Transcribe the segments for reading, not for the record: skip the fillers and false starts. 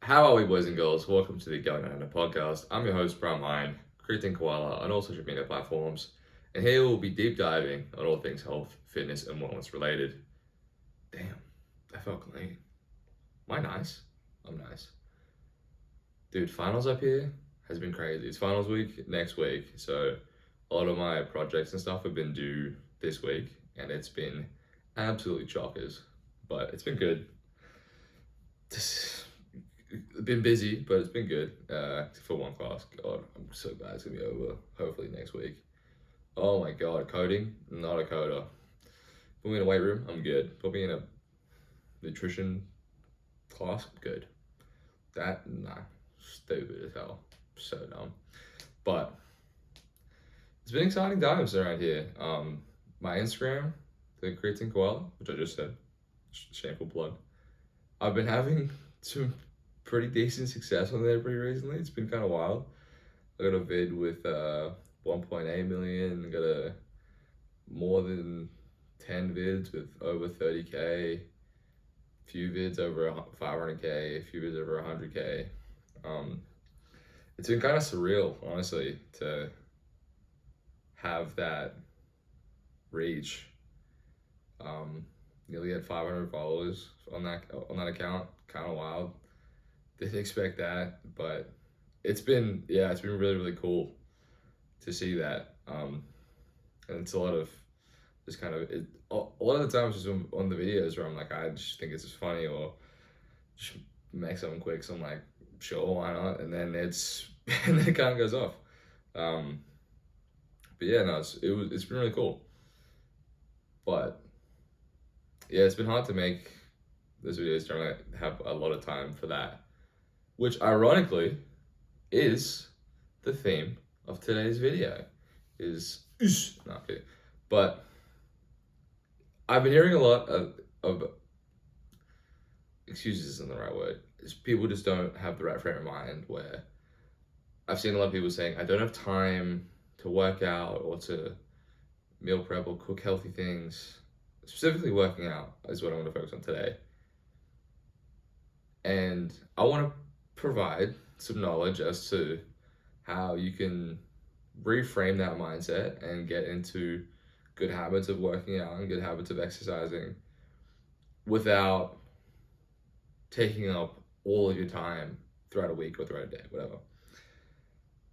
How are we, boys and girls? Welcome to the Going On podcast. I'm your host, Braam Hein, creating Koala on all social media platforms, and here we'll be deep diving on all things health, fitness, and wellness related. Damn, I felt clean. Am I nice? I'm nice. Dude, finals up here has been crazy. It's finals week next week, so a lot of my projects and stuff have been due this week, and it's been absolutely chockers, but it's been good. Just been busy, but it's been good. For one class, God, I'm so glad it's gonna be over. Hopefully next week. Oh my God, coding, not a coder. Put me in a weight room, I'm good. Put me in a nutrition class, good. That, nah, stupid as hell. So dumb. But it's been exciting times around here. My Instagram, the Creatine Koala, which I just said, shameful plug. I've been having some pretty decent success on there pretty recently. It's been kind of wild. I got a vid with 1.8 million. I got a more than 10 vids with over 30K. Few vids over 500K. A few vids over 100K. It's been kind of surreal, honestly, to have that reach. Nearly at 500 followers on that account. Kind of wild. Didn't expect that, but it's been really, really cool to see that. And it's a lot of just kind of a lot of the times just on the videos where I'm like, I just think it's just funny or just make something quick, so I'm like, sure, why not? And then and then it kind of goes off. But yeah, no, it's been really cool. But yeah, it's been hard to make those videos trying to have a lot of time for that, which ironically is the theme of today's video. Not kidding, but I've been hearing a lot of excuses isn't the right word. People just don't have the right frame of mind. Where I've seen a lot of people saying, I don't have time to work out or to meal prep or cook healthy things. Specifically, working out is what I want to focus on today. And I want to provide some knowledge as to how you can reframe that mindset and get into good habits of working out and good habits of exercising without taking up all of your time throughout a week or throughout a day, whatever.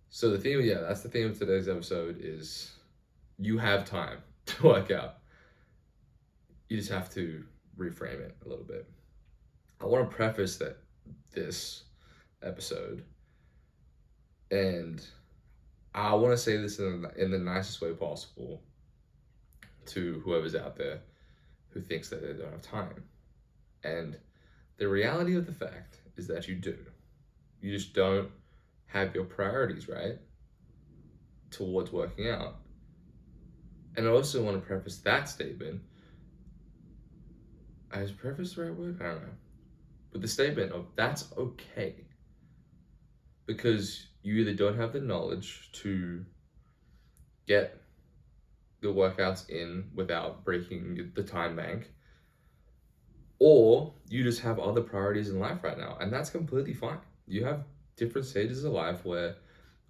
So the theme, that's the theme of today's episode is you have time to work out. You just have to reframe it a little bit. I want to preface this episode, and I want to say this in the nicest way possible to whoever's out there who thinks that they don't have time. And the reality of the fact is that you do. You just don't have your priorities right towards working out. And I also want to preface that statement. Is preface the right word? I don't know. But the statement of that's okay. Because you either don't have the knowledge to get the workouts in without breaking the time bank, or you just have other priorities in life right now, and that's completely fine. You have different stages of life where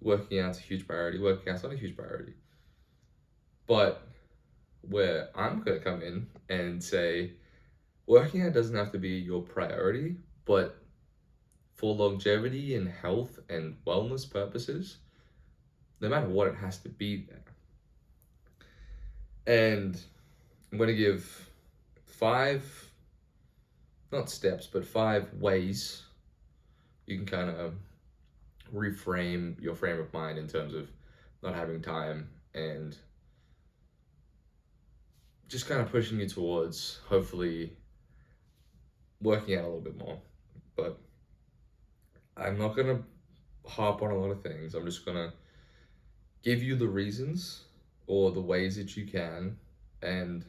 working out's a huge priority, working out's not a huge priority. But where I'm going to come in and say, working out doesn't have to be your priority, but for longevity and health and wellness purposes, no matter what, it has to be there. And I'm going to give 5, not steps, but 5 ways you can kind of reframe your frame of mind in terms of not having time and just kind of pushing you towards hopefully working out a little bit more. But I'm not going to harp on a lot of things. I'm just going to give you the reasons or the ways that you can, and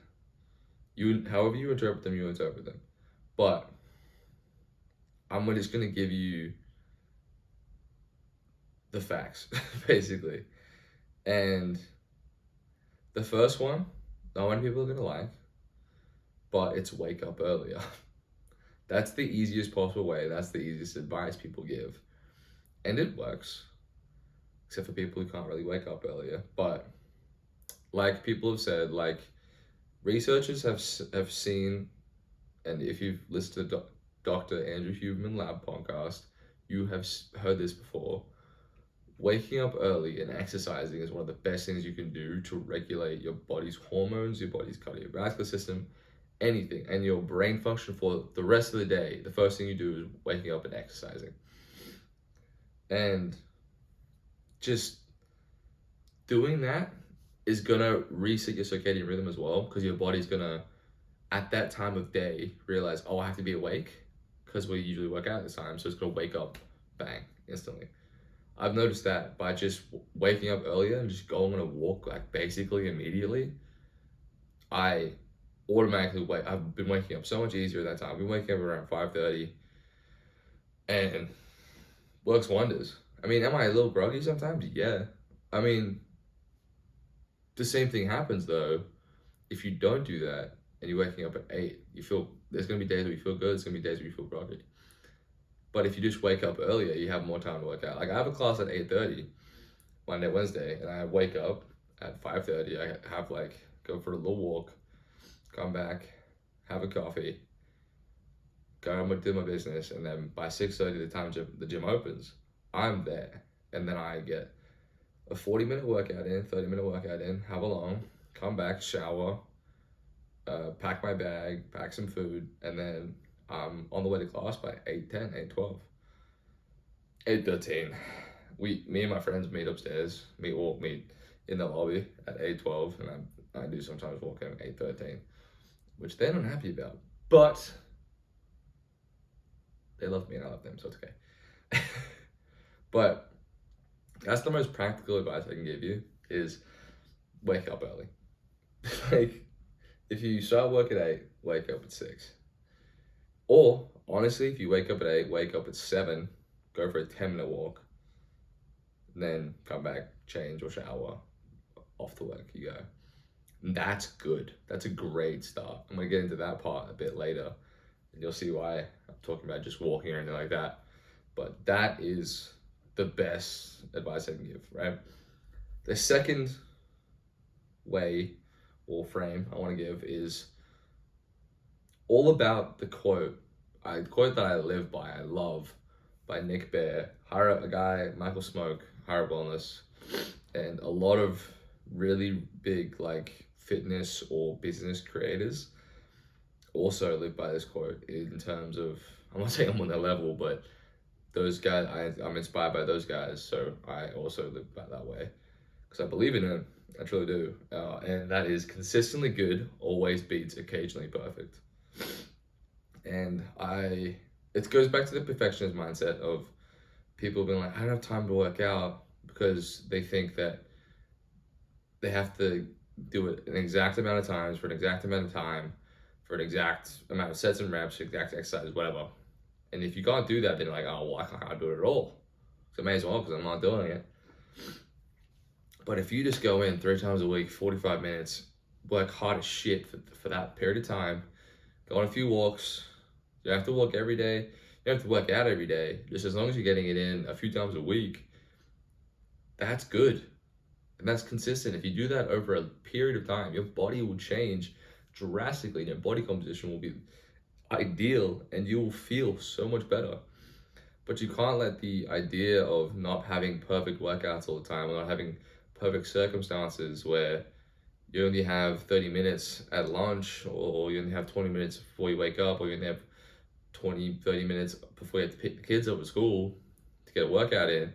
however you interpret them, you interpret them. But I'm just going to give you the facts, basically. And the first one, not many people are going to like, but it's wake up earlier. That's the easiest possible way. That's the easiest advice people give. And it works, except for people who can't really wake up earlier. But like people have said, like researchers have seen, and if you've listened to Dr. Andrew Huberman Lab podcast, you have heard this before. Waking up early and exercising is one of the best things you can do to regulate your body's hormones, your body's cardiovascular system, anything, and your brain function for the rest of the day. The first thing you do is waking up and exercising. And just doing that is gonna reset your circadian rhythm as well, because your body's gonna, at that time of day, realize, oh, I have to be awake, because we usually work out at this time, so it's gonna wake up, bang, instantly. I've noticed that by just waking up earlier and just going on a walk, like basically immediately, I automatically wake. I've been waking up so much easier at that time. I've been waking up around 5:30, and works wonders. I mean, am I a little groggy sometimes? Yeah. I mean, the same thing happens though. If you don't do that and you're waking up at 8, there's gonna be days where you feel good. There's gonna be days where you feel groggy. But if you just wake up earlier, you have more time to work out. Like I have a class at 8:30, Monday, Wednesday, and I wake up at 5:30. I have go for a little walk, come back, have a coffee, go and do my business, and then by 6:30, the time the gym opens, I'm there, and then I get a 40-minute workout in, 30-minute workout in, have a long, come back, shower, pack my bag, pack some food, and then I'm on the way to class by 8:10, 8:12. 8:13. Me and my friends meet upstairs, meet in the lobby at 8:12, and I do sometimes walk in at 8:13, which they're not happy about, but they love me and I love them, so it's okay. But that's the most practical advice I can give you, is wake up early. Like, if you start work at 8, wake up at 6. Or, honestly, if you wake up at 8, wake up at 7, go for a 10-minute walk, then come back, change or shower, off to work you go. And that's good. That's a great start. I'm going to get into that part a bit later, and you'll see why I'm talking about just walking or anything like that. But that is the best advice I can give, right? The second way or frame I want to give is all about the quote that I live by, I love, by Nick Bare, a guy, Michael Smoke, Higher Wellness, and a lot of really big fitness or business creators also live by this quote, in terms of, I'm not saying I'm on their level, but those guys, I'm inspired by those guys, so I also live by that way, because I believe in it. I truly do. And that is, consistently good always beats occasionally perfect. And it goes back to the perfectionist mindset of people being like, I don't have time to work out, because they think that they have to do it an exact amount of times for an exact amount of time for an exact amount of sets and reps, exact exercise, whatever. And if you can't do that, then you're like, oh, well, I can't do it at all. So I may as well, because I'm not doing it. But if you just go in 3 times a week, 45 minutes, work hard as shit for that period of time, go on a few walks, you have to walk every day, you don't have to work out every day, just as long as you're getting it in a few times a week, that's good. And that's consistent. If you do that over a period of time, your body will change drastically, and your body composition will be ideal, and you will feel so much better. But you can't let the idea of not having perfect workouts all the time, or not having perfect circumstances where you only have 30 minutes at lunch, or you only have 20 minutes before you wake up, or you only have 30 minutes before you have to pick the kids up at school to get a workout in.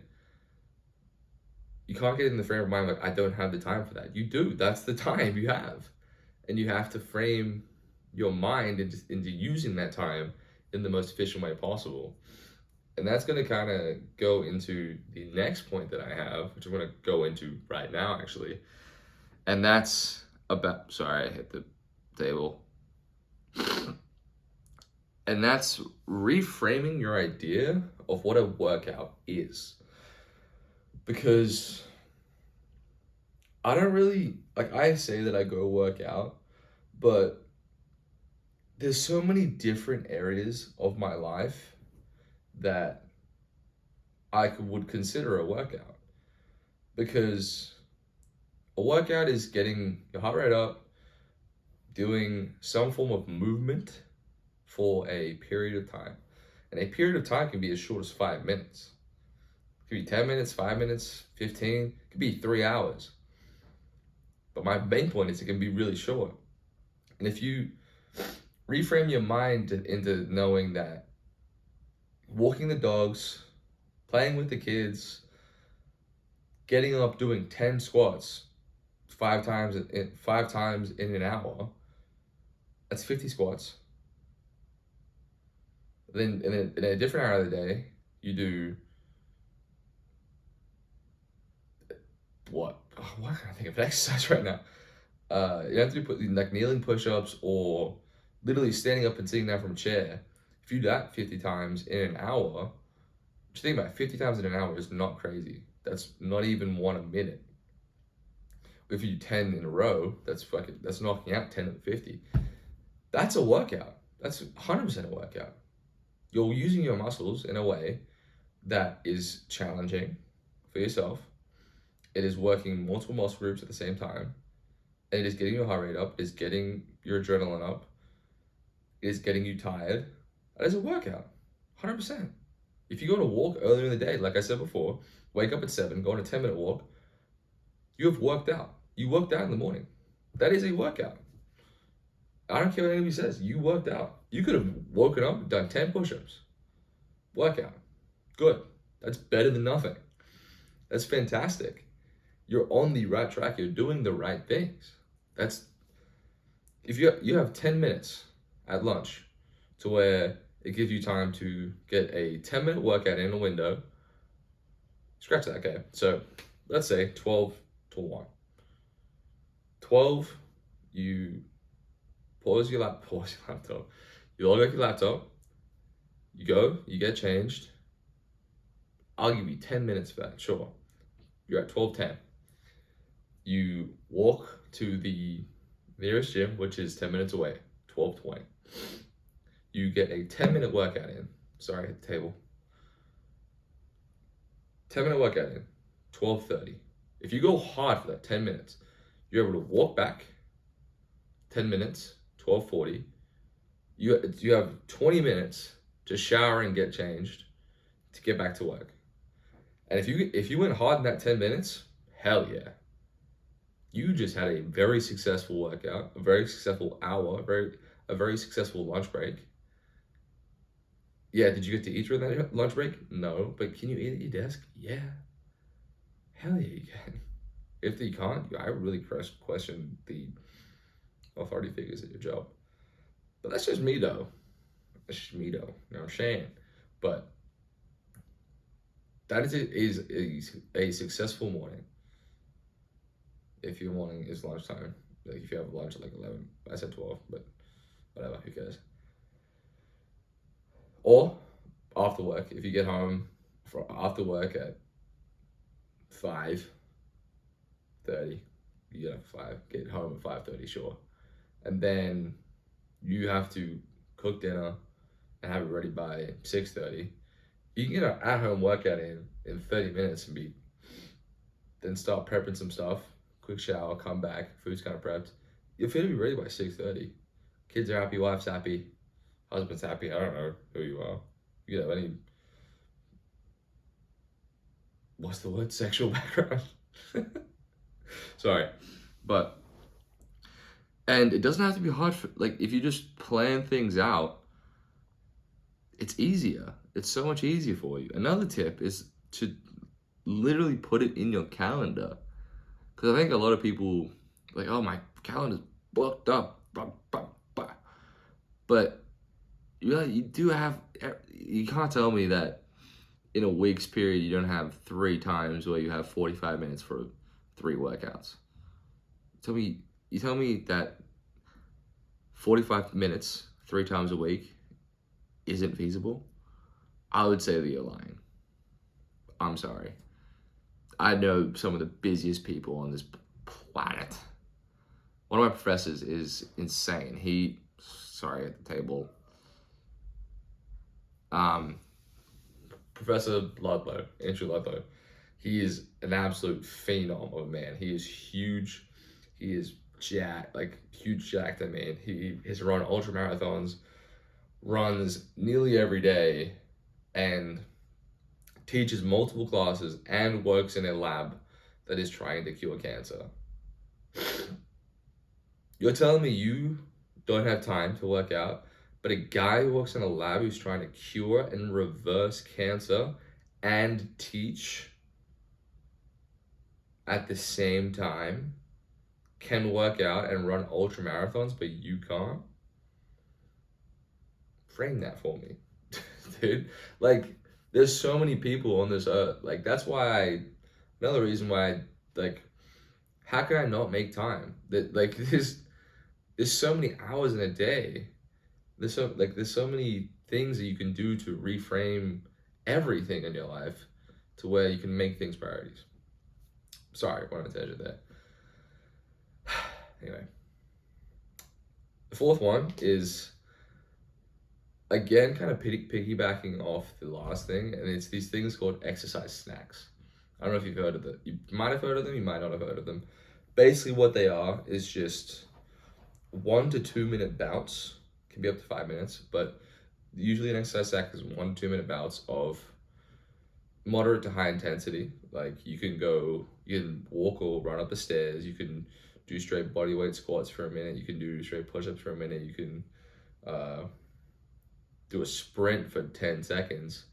You can't get in the frame of mind like, I don't have the time for that. You do. That's the time you have. And you have to frame your mind into using that time in the most efficient way possible. And that's going to kind of go into the next point that I have, which I'm going to go into right now, actually. And that's about, sorry, I hit the table. And that's reframing your idea of what a workout is. Because I don't really, I say that I go work out, but there's so many different areas of my life that would consider a workout, because a workout is getting your heart rate up, doing some form of movement for a period of time. And a period of time can be as short as 5 minutes. It could be 10 minutes, 5 minutes, 15, it could be 3 hours. But my main point is it can be really short. And if you reframe your mind into knowing that walking the dogs, playing with the kids, getting up doing 10 squats 5 times in an hour, that's 50 squats. Then in a different hour of the day, you do what? Oh, why can't I think of an exercise right now? You have to do like kneeling push-ups or literally standing up and sitting down from a chair. If you do that 50 times in an hour, just think about it, 50 times in an hour is not crazy. That's not even one a minute. If you do 10 in a row, that's knocking out 10 of the 50. That's a workout. That's 100% a workout. You're using your muscles in a way that is challenging for yourself. It is working multiple muscle groups at the same time. And it is getting your heart rate up. It is getting your adrenaline up. It is getting you tired. That is a workout. 100%. If you go on a walk earlier in the day, like I said before, wake up at 7, go on a 10-minute walk, you have worked out. You worked out in the morning. That is a workout. I don't care what anybody says. You worked out. You could have woken up and done 10 push-ups. Workout. Good. That's better than nothing. That's fantastic. You're on the right track. You're doing the right things. If you have 10 minutes at lunch to where it gives you time to get a 10-minute workout in a window, scratch that, okay? So let's say 12 to 1. 12, you pause your laptop, you log out your laptop, you go, you get changed. I'll give you 10 minutes for that, sure. You're at 12:10. You walk to the nearest gym, which is 10 minutes away, 12:20. You get a 10-minute workout in. Sorry, I hit the table. 10-minute workout in, 12:30. If you go hard for that 10 minutes, you're able to walk back 10 minutes, 12:40. You have 20 minutes to shower and get changed to get back to work. And if you went hard in that 10 minutes, hell yeah. You just had a very successful workout, a very successful hour, a very successful lunch break. Yeah, did you get to eat during that lunch break? No, but can you eat at your desk? Yeah. Hell yeah, you can. If you can't, I really question the authority figures at your job. But that's just me though. That's just me though. You know what I'm saying? But that is a successful morning. If your morning is lunchtime, like if you have lunch at like 11, I said 12, but whatever, who cares? Or after work, if you get home after work at 5:30, you get home at 5:30, sure. And then you have to cook dinner and have it ready by 6:30. You can get an at-home workout in 30 minutes and then start prepping some stuff, quick shower, come back, food's kind of prepped. You'll feel to be ready by 6:30. Kids are happy, wife's happy, husband's happy. I don't know who you are. You have any, what's the word, sexual background? Sorry. And it doesn't have to be hard like if you just plan things out, it's easier. It's so much easier for you. Another tip is to literally put it in your calendar. Because I think a lot of people like, oh, my calendar's booked up. But you can't tell me that in a week's period you don't have 3 times where you have 45 minutes for 3 workouts. You tell me that 45 minutes 3 times a week isn't feasible? I would say that you're lying. I'm sorry. I know some of the busiest people on this planet. One of my professors is insane. sorry, at the table. Professor Ludlow, Andrew Ludlow. He is an absolute phenom of a man. He is huge. He is jacked, like huge jacked. I mean, he has run ultra marathons, runs nearly every day, and teaches multiple classes and works in a lab that is trying to cure cancer. You're telling me you don't have time to work out, but a guy who works in a lab who's trying to cure and reverse cancer and teach at the same time can work out and run ultra marathons, but you can't? Frame that for me, dude. Like, there's so many people on this earth. Like, that's why another reason why like, how can I not make time? That, like, there's so many hours in a day. There's so many things that you can do to reframe everything in your life to where you can make things priorities. Sorry, I wanted to tangent there. Anyway, the fourth one is, again, kind of piggybacking off the last thing, and it's these things called exercise snacks. I don't know if you've heard of them. You might have heard of them, you might not have heard of them. Basically, what they are is just 1 to 2 minute bouts, can be up to 5 minutes, but usually an exercise snack is 1 to 2 minute bouts of moderate to high intensity. Like, you can walk or run up the stairs, you can do straight body weight squats for a minute, you can do straight push-ups for a minute, you can do a sprint for 10 seconds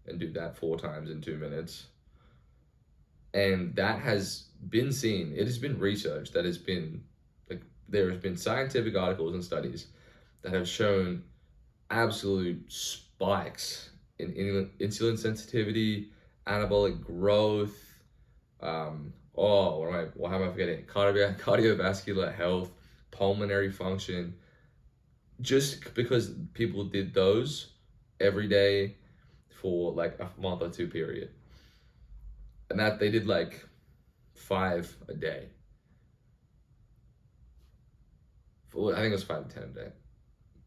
and do that 4 times in 2 minutes. And that has been seen, it has been researched, that has been, like, there has been scientific articles and studies that have shown absolute spikes in insulin sensitivity, anabolic growth, what am I forgetting? Cardiovascular health, pulmonary function, just because people did those every day for like a month or 2 period. And that they did like 5 a day. I think it was 5 to 10 a day.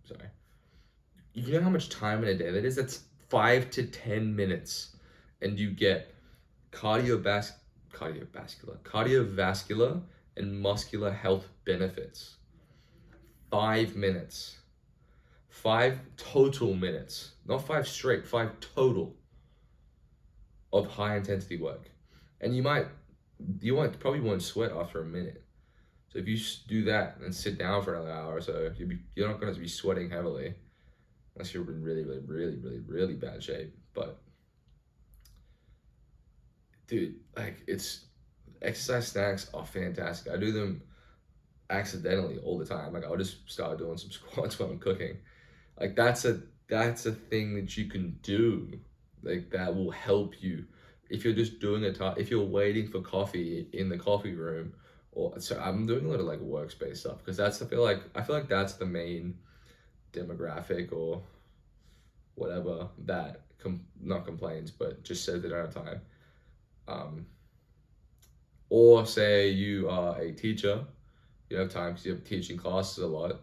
Sorry. You know how much time in a day that is? That's 5 to 10 minutes. And you get cardiovascular and muscular health benefits. 5 minutes. 5 total minutes. Not 5 straight, 5 total of high intensity work. And you probably won't sweat after a minute. So if you do that and sit down for another hour or so, you're not going to be sweating heavily unless you're in really, really, really, really, really bad shape. But dude, like, exercise snacks are fantastic. I do them accidentally all the time. Like, I'll just start doing some squats while I'm cooking. Like, that's a thing that you can do, like, that will help you. If you're just doing if you're waiting for coffee in the coffee room, so I'm doing a lot of like workspace stuff, because I feel like that's the main demographic or whatever that not complains, but just says they don't have time. Or say you are a teacher, you have time because you have teaching classes a lot.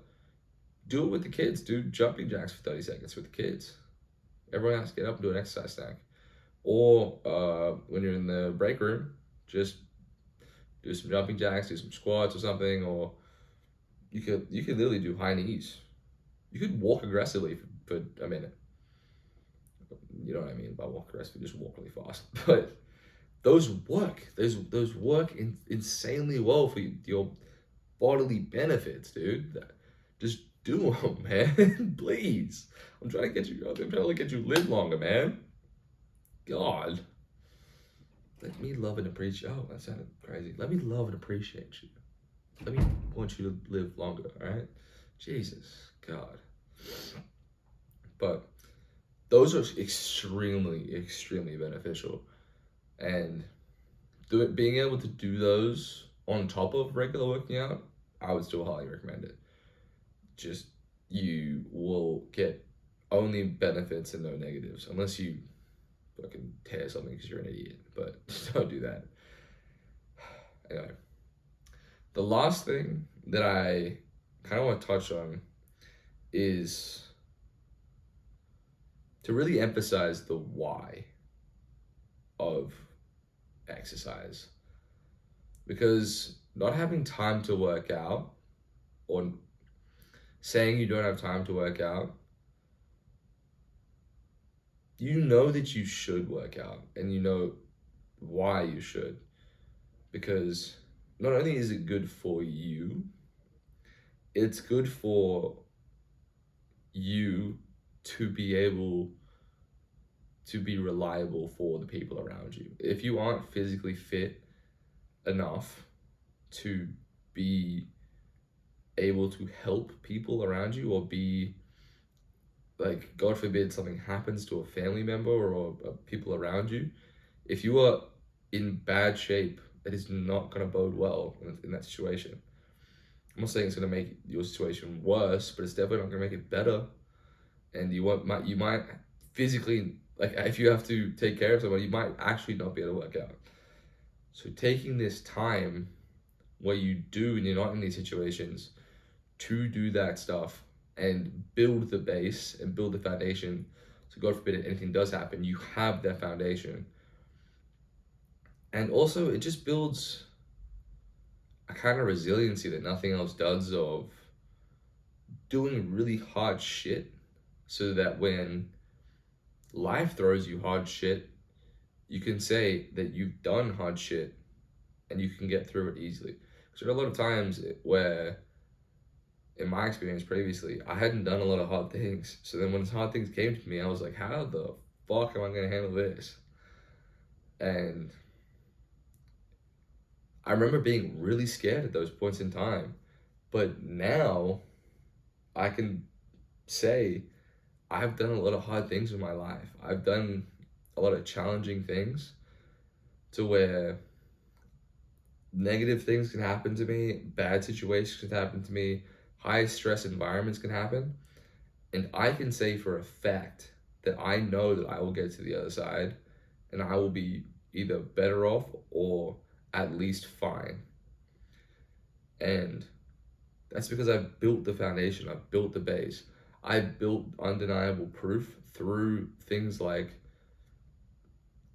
Do it with the kids. Do jumping jacks for 30 seconds with the kids. Everyone has to get up and do an exercise snack. Or when you're in the break room, just do some jumping jacks, do some squats or something. Or you could literally do high knees. You could walk aggressively for a minute. You know what I mean by walk aggressively, just walk really fast. But those work. Those work insanely well for your bodily benefits, dude. Just do them, man. Please. I'm trying to get you live longer, man. God. Let me love and appreciate. Oh, that sounded crazy. Let me love and appreciate you. Let me want you to live longer, all right? Jesus, God. But those are extremely, extremely beneficial. And being able to do those on top of regular working out, I would still highly recommend it. Just, you will get only benefits and no negatives, unless you fucking tear something because you're an idiot, but don't do that. Anyway, the last thing that I kind of want to touch on is to really emphasize the why of exercise. Because not having time to work out, or saying you don't have time to work out, you know that you should work out, and you know why you should. Because not only is it good for you, it's good for you to be able to be reliable for the people around you. If you aren't physically fit enough to be able to help people around you, or be like, God forbid something happens to a family member or people around you, if you are in bad shape, that is not going to bode well in that situation. I'm not saying it's going to make your situation worse, but it's definitely not going to make it better. And you might physically, like, if you have to take care of someone, you might actually not be able to work out. So taking this time where you do, and you're not in these situations, to do that stuff and build the base and build the foundation, so God forbid if anything does happen, you have that foundation. And also, it just builds a kind of resiliency that nothing else does, of doing really hard shit, so that when life throws you hard shit, you can say that you've done hard shit and you can get through it easily. Because there are a lot of times where, in my experience previously, I hadn't done a lot of hard things. So then when hard things came to me, I was like, how the fuck am I going to handle this? And I remember being really scared at those points in time. But now I can say I've done a lot of hard things in my life. I've done a lot of challenging things, to where negative things can happen to me, bad situations can happen to me, high stress environments can happen. And I can say for a fact that I know that I will get to the other side, and I will be either better off or at least fine. And that's because I've built the foundation, I've built the base. I've built undeniable proof through things like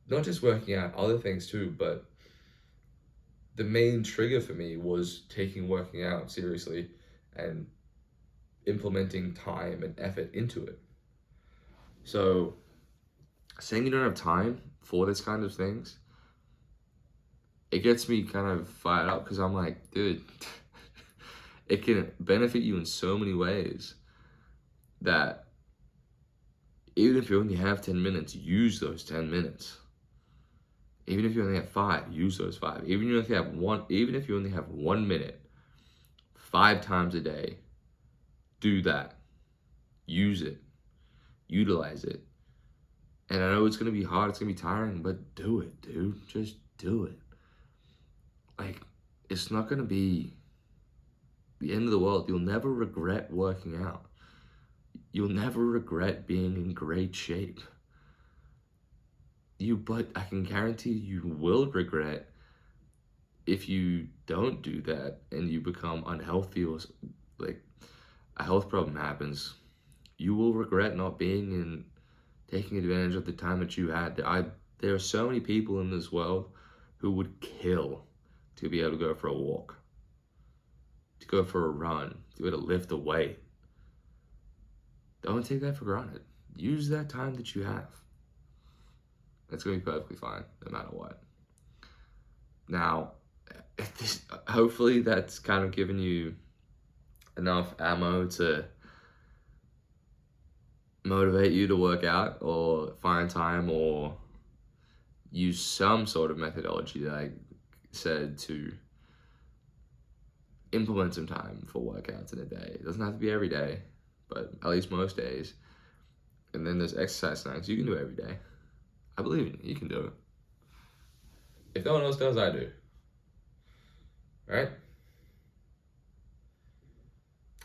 not just working out, other things too, but the main trigger for me was taking working out seriously and implementing time and effort into it. So saying you don't have time for this kind of things, it gets me kind of fired up, because I'm like, dude, it can benefit you in so many ways, that even if you only have 10 minutes, use those 10 minutes. Even if you only have 5, use those 5. Even if you only have 1 minute, 5 times a day, do that. Use it. Utilize it. And I know it's going to be hard, it's going to be tiring, but do it, dude. Just do it. Like, it's not going to be the end of the world. You'll never regret working out. You'll never regret being in great shape. But I can guarantee you will regret if you don't do that and you become unhealthy, or like a health problem happens. You will regret not taking advantage of the time that you had. There are so many people in this world who would kill to be able to go for a walk, to go for a run, to be able to lift a weight. Don't take that for granted. Use that time that you have. It's going to be perfectly fine, no matter what. Now, hopefully that's kind of given you enough ammo to motivate you to work out, or find time, or use some sort of methodology that I said to implement some time for workouts in a day. It doesn't have to be every day, but at least most days. And then there's exercise snacks. You can do it every day. I believe in you. You can do it. If no one else does, I do. Right?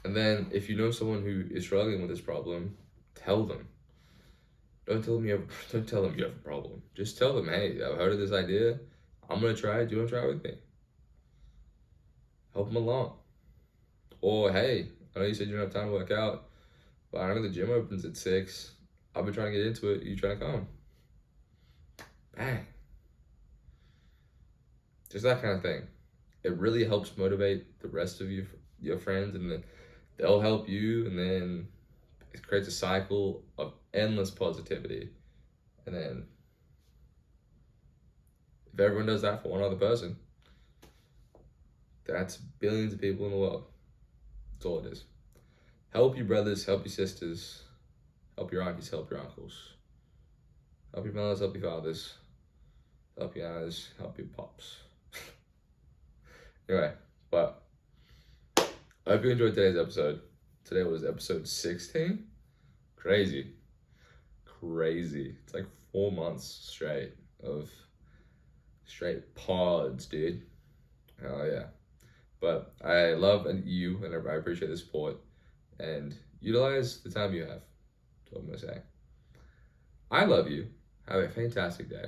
And then if you know someone who is struggling with this problem, tell them. Don't tell them you have a problem. Just tell them, hey, I've heard of this idea. I'm going to try it. Do you want to try it with me? Help them along. Or, hey, I know you said you don't have time to work out. But I know the gym opens at 6. I've been trying to get into it. You trying to come? Bang. Just that kind of thing. It really helps motivate the rest of your friends, and then they'll help you, and then it creates a cycle of endless positivity. And then if everyone does that for one other person, that's billions of people in the world. That's all it is. Help your brothers, help your sisters, help your aunties, help your uncles, help your mothers, help your fathers, help your aunts, help your pops. Anyway, but I hope you enjoyed today's episode. Today was episode 16. Crazy. It's like 4 months straight of straight pods, dude. Oh yeah. But I love you, and I appreciate the support, and utilize the time you have. That's what I'm gonna say. I love you. Have a fantastic day.